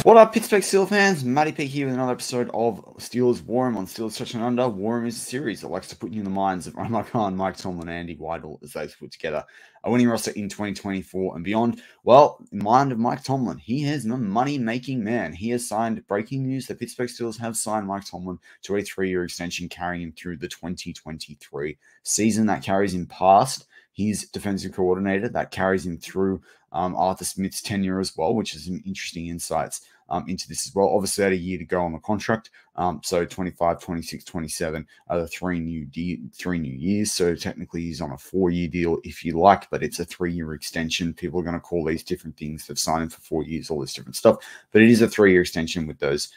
What up, Pittsburgh Steelers fans? Matty P here with another episode of Steelers War Room on Steelers Touching Under. War Room is a series that likes to put you in the minds of Art Rooney, Mike Tomlin, and Andy Weidel as they put together a winning roster in 2024 and beyond. Well, in the mind of Mike Tomlin, he is a money-making man. He has signed, breaking news, the Pittsburgh Steelers have signed Mike Tomlin to a 3-year extension carrying him through the 2023 season. That carries him past his defensive coordinator. That carries him through Arthur Smith's tenure as well, which is some interesting insights into this as well. Obviously, they had a year to go on the contract. So 25, 26, 27 are the three new years. So technically he's on a 4-year deal if you like, but it's a 3-year extension. People are going to call these different things. They've signed him for 4 years, all this different stuff, but it is a 3-year extension with those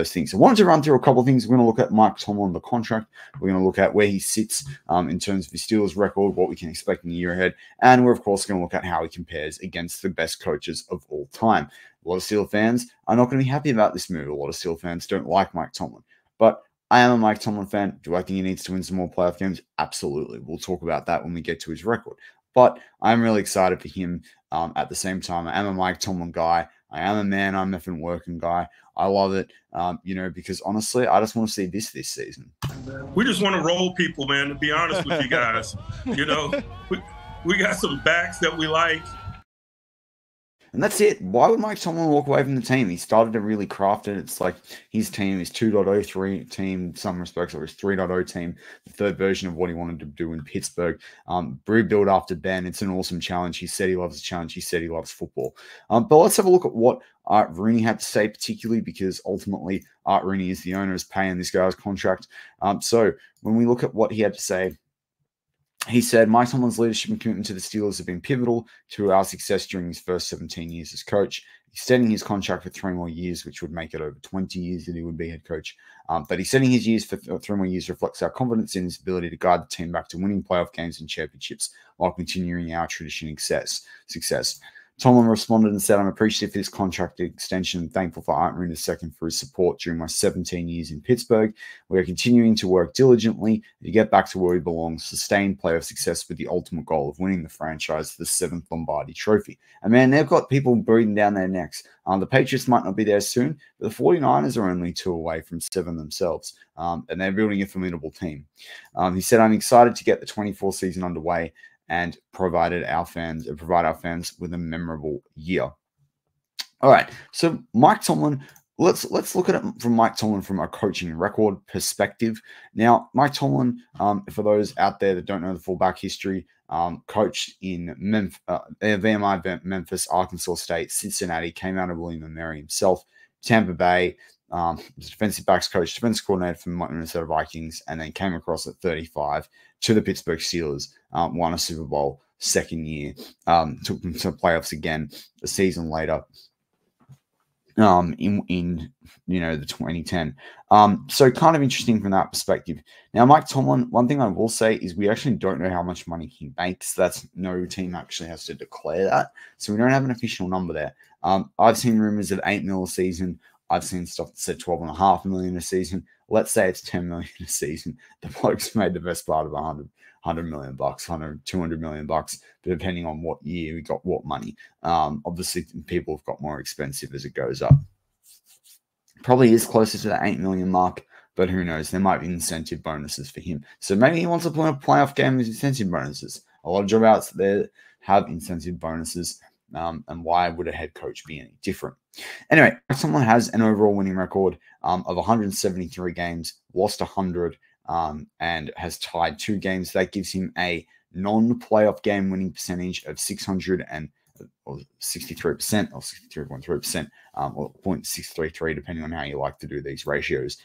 things. So I wanted to run through a couple of things. We're going to look at Mike Tomlin, the contract. We're going to look at where he sits in terms of his Steelers record, what we can expect in the year ahead. And we're, of course, going to look at how he compares against the best coaches of all time. A lot of Steelers fans are not going to be happy about this move. A lot of Steelers fans don't like Mike Tomlin. But I am a Mike Tomlin fan. Do I think he needs to win some more playoff games? Absolutely. We'll talk about that when we get to his record. But I'm really excited for him at the same time. I am a Mike Tomlin guy. I am a man. I'm an effing working guy. I love it, because honestly, I just want to see this season. We just want to roll people, man, to be honest with you guys. We got some backs that we like. And that's it. Why would Mike Tomlin walk away from the team? He started to really craft it. It's like his team, his 2.03 team, in some respects, or his 3.0 team, the third version of what he wanted to do in Pittsburgh. Rebuild after Ben. It's an awesome challenge. He said he loves the challenge. He said he loves football. But let's have a look at what Art Rooney had to say, particularly because ultimately Art Rooney is the owner, is paying this guy's contract. So when we look at what he had to say, he said, Mike Tomlin's leadership and commitment to the Steelers have been pivotal to our success during his first 17 years as coach, extending his contract for 3 more years, which would make it over 20 years that he would be head coach. But extending his years for 3 more years reflects our confidence in his ability to guide the team back to winning playoff games and championships while continuing our tradition of success. Tomlin responded and said, I'm appreciative for this contract extension and thankful for Art Rooney II for his support during my 17 years in Pittsburgh. We are continuing to work diligently to get back to where we belong, sustain playoff success with the ultimate goal of winning the franchise the 7th Lombardi Trophy. And man, they've got people breathing down their necks. The Patriots might not be there soon, but the 49ers are only 2 away from 7 themselves, and they're building a formidable team. He said, I'm excited to get the 24 season underway and provide our fans with a memorable year. All right, so Mike Tomlin, let's look at it from Mike Tomlin from a coaching record perspective. Now, Mike Tomlin, for those out there that don't know the full back history, coached in VMI, Memphis, Arkansas State, Cincinnati, came out of William & Mary himself, Tampa Bay, defensive backs coach, defensive coordinator for the Minnesota Vikings, and then came across at 35 to the Pittsburgh Steelers, won a Super Bowl second year, took them to playoffs again a season later, in the 2010. So kind of interesting from that perspective. Now, Mike Tomlin, one thing I will say is we actually don't know how much money he makes. That's no team actually has to declare that. So we don't have an official number there. I've seen rumors of $8 million a season. I've seen stuff that said $12.5 million a season. Let's say it's $10 million a season. The bloke's made the best part of $100 million, $200 million, but depending on what year we got what money. Obviously, people have got more expensive as it goes up. Probably is closer to the $8 million mark, but who knows? There might be incentive bonuses for him. So maybe he wants to play a playoff game with incentive bonuses. A lot of job outs there have incentive bonuses. And why would a head coach be any different? Anyway, someone has an overall winning record of 173 games, lost 100, and has tied 2 games. That gives him a non-playoff game winning percentage of 63% or 63.3%, or 0.633, depending on how you like to do these ratios.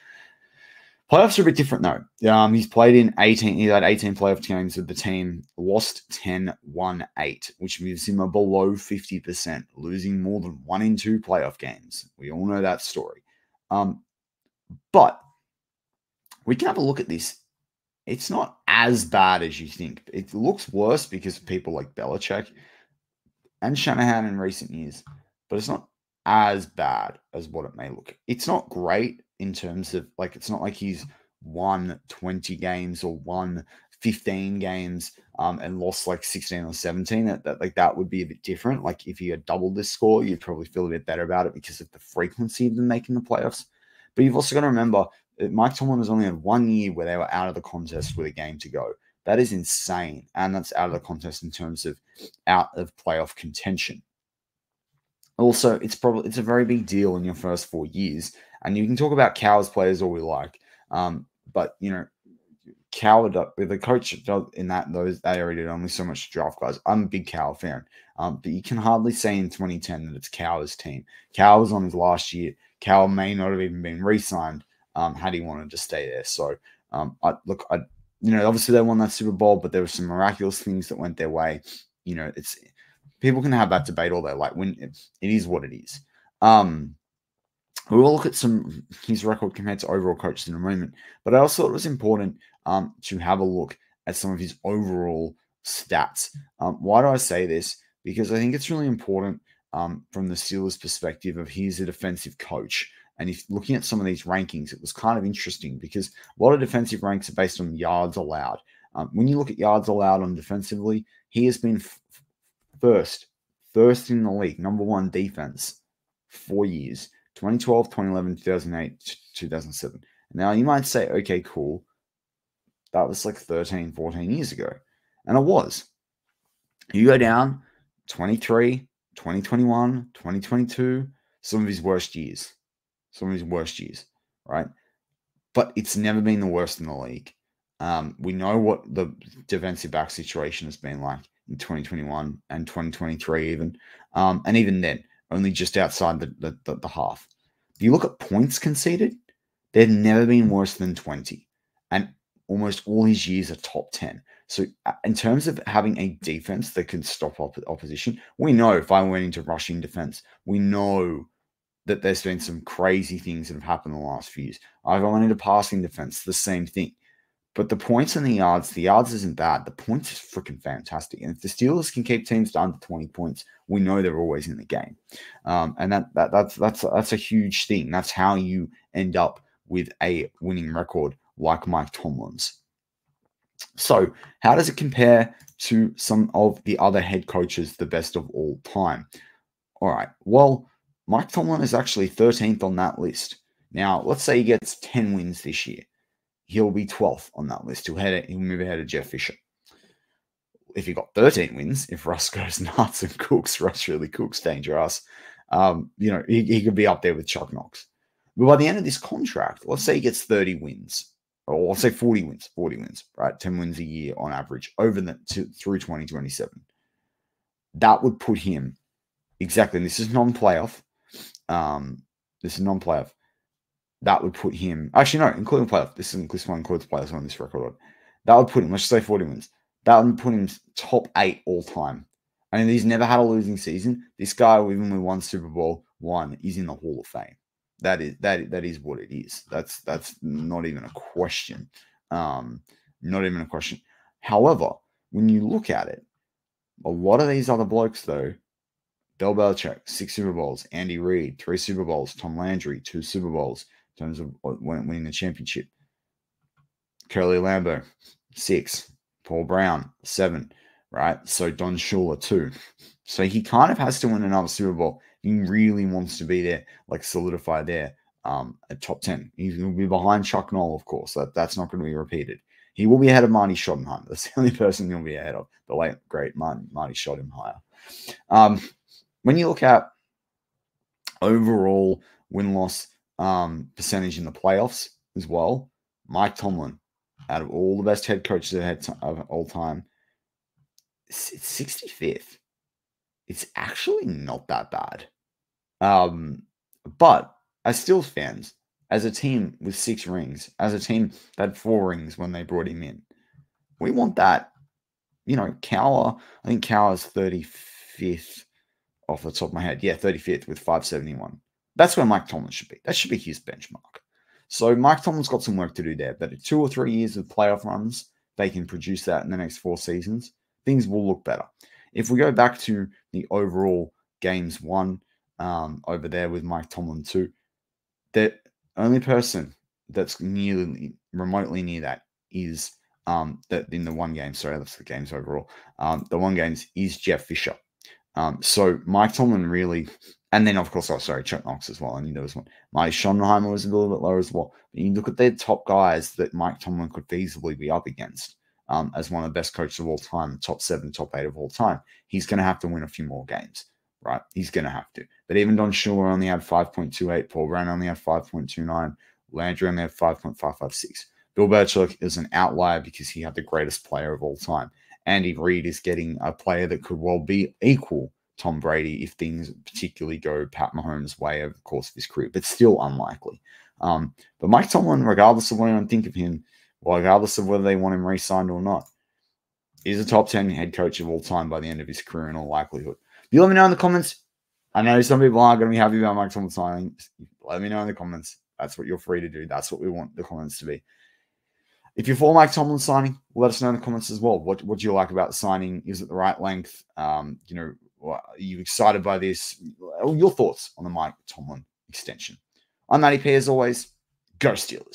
Playoffs are a bit different, though. He's played in 18. He had 18 playoff games with the team, lost 10, won 8, which gives him a below 50%, losing more than 1 in 2 playoff games. We all know that story. But we can have a look at this. It's not as bad as you think. It looks worse because of people like Belichick and Shanahan in recent years, but it's not as bad as what it may look. It's not great in terms of, it's not like he's won 20 games or won 15 games and lost like 16 or 17, that would be a bit different. Like if you had doubled this score, you'd probably feel a bit better about it because of the frequency of them making the playoffs. But you've also got to remember that Mike Tomlin has only had 1 year where they were out of the contest with a game to go. That is insane. And that's out of the contest in terms of out of playoff contention. Also, it's a very big deal in your first 4 years. And you can talk about cowards players all we like. But, you know, coward with the coach in that area did only so much draft guys. I'm a big Cowell fan. But you can hardly say in 2010 that it's Cowell's team. Cowell was on his last year. Cowell may not have even been re-signed had he wanted to stay there. So, obviously they won that Super Bowl, but there were some miraculous things that went their way. You know, it's people can have that debate all they like. When it is what it is. We will look at his record compared to overall coaches in a moment, but I also thought it was important to have a look at some of his overall stats. Why do I say this? Because I think it's really important from the Steelers' perspective of he's a defensive coach. And if looking at some of these rankings, it was kind of interesting because a lot of defensive ranks are based on yards allowed. When you look at yards allowed on defensively, he has been first in the league, number one defense, 4 years, 2012, 2011, 2008, 2007. Now, you might say, okay, cool. That was like 13, 14 years ago. And it was. You go down, 23, 2021, 2022, some of his worst years. Right? But it's never been the worst in the league. We know what the defensive back situation has been like in 2021 and 2023 even. And even then, only just outside the half. If you look at points conceded, they've never been worse than 20. And almost all his years are top 10. So in terms of having a defense that can stop opposition, we know if I went into rushing defense, we know that there's been some crazy things that have happened in the last few years. I've gone into passing defense, the same thing. But the points and the yards isn't bad. The points is freaking fantastic. And if the Steelers can keep teams to under 20 points, we know they're always in the game. And that's a huge thing. That's how you end up with a winning record like Mike Tomlin's. So how does it compare to some of the other head coaches, the best of all time? All right. Well, Mike Tomlin is actually 13th on that list. Now, let's say he gets 10 wins this year. He'll be 12th on that list. He'll move ahead of Jeff Fisher. If he got 13 wins, if Russ goes nuts and Russ really cooks dangerous, he could be up there with Chuck Knox. But by the end of this contract, let's say he gets 30 wins, or let's say 40 wins, right? 10 wins a year on average through 2027. That would put him exactly, and this is non-playoff. That would put him, actually, no, including playoff. This one includes playoffs on this record. That would put him, let's say 40 wins. That would put him top 8 all time. I mean, he's never had a losing season. This guy, even with one Super Bowl, is in the Hall of Fame. That is what it is. That's not even a question. Not even a question. However, when you look at it, a lot of these other blokes, though, Bill Belichick, 6 Super Bowls. Andy Reid, 3 Super Bowls. Tom Landry, 2 Super Bowls in terms of winning the championship. Curly Lambeau, 6. Paul Brown, 7. Right? So Don Shula, 2. So he kind of has to win another Super Bowl. He really wants to be there, like solidify there at top 10. He's going to be behind Chuck Noll, of course. That's not going to be repeated. He will be ahead of Marty Schottenheimer. That's the only person he'll be ahead of. The late, great Marty Schottenheimer. When you look at overall win-loss percentage in the playoffs as well, Mike Tomlin, out of all the best head coaches of all time, it's 65th. It's actually not that bad. But as Steelers fans, as a team with 6 rings, as a team that had 4 rings when they brought him in, we want that. You know, I think Cowher's 35th off the top of my head. Yeah, 35th with 571. That's where Mike Tomlin should be. That should be his benchmark. So Mike Tomlin's got some work to do there. But 2 or 3 years of playoff runs, they can produce that in the next 4 seasons. Things will look better. If we go back to the overall games won over there with Mike Tomlin too, the only person that's remotely near that is that in the one game, sorry, that's the games overall. The one games is Jeff Fisher. So Mike Tomlin really, and then of course, Chuck Knox as well. I knew there was one. Marty Schottenheimer was a little bit lower as well. But you look at their top guys that Mike Tomlin could feasibly be up against as one of the best coaches of all time, top 7, top 8 of all time. He's going to have to win a few more games, right? He's going to have to. But even Don Shula only had 5.28. Paul Brown only had 5.29. Landry only had 5.556. Bill Belichick is an outlier because he had the greatest player of all time. Andy Reid is getting a player that could well be equal Tom Brady if things particularly go Pat Mahomes' way over the course of his career, but still unlikely. But Mike Tomlin, regardless of what anyone think of him, regardless of whether they want him re-signed or not, is a top 10 head coach of all time by the end of his career in all likelihood. You let me know in the comments. I know some people aren't going to be happy about Mike Tomlin signing. Let me know in the comments. That's what you're free to do. That's what we want the comments to be. If you're for Mike Tomlin signing, let us know in the comments as well. What do you like about the signing? Is it the right length? Are you excited by this? Your thoughts on the Mike Tomlin extension. I'm Matty P, as always. Go Steelers.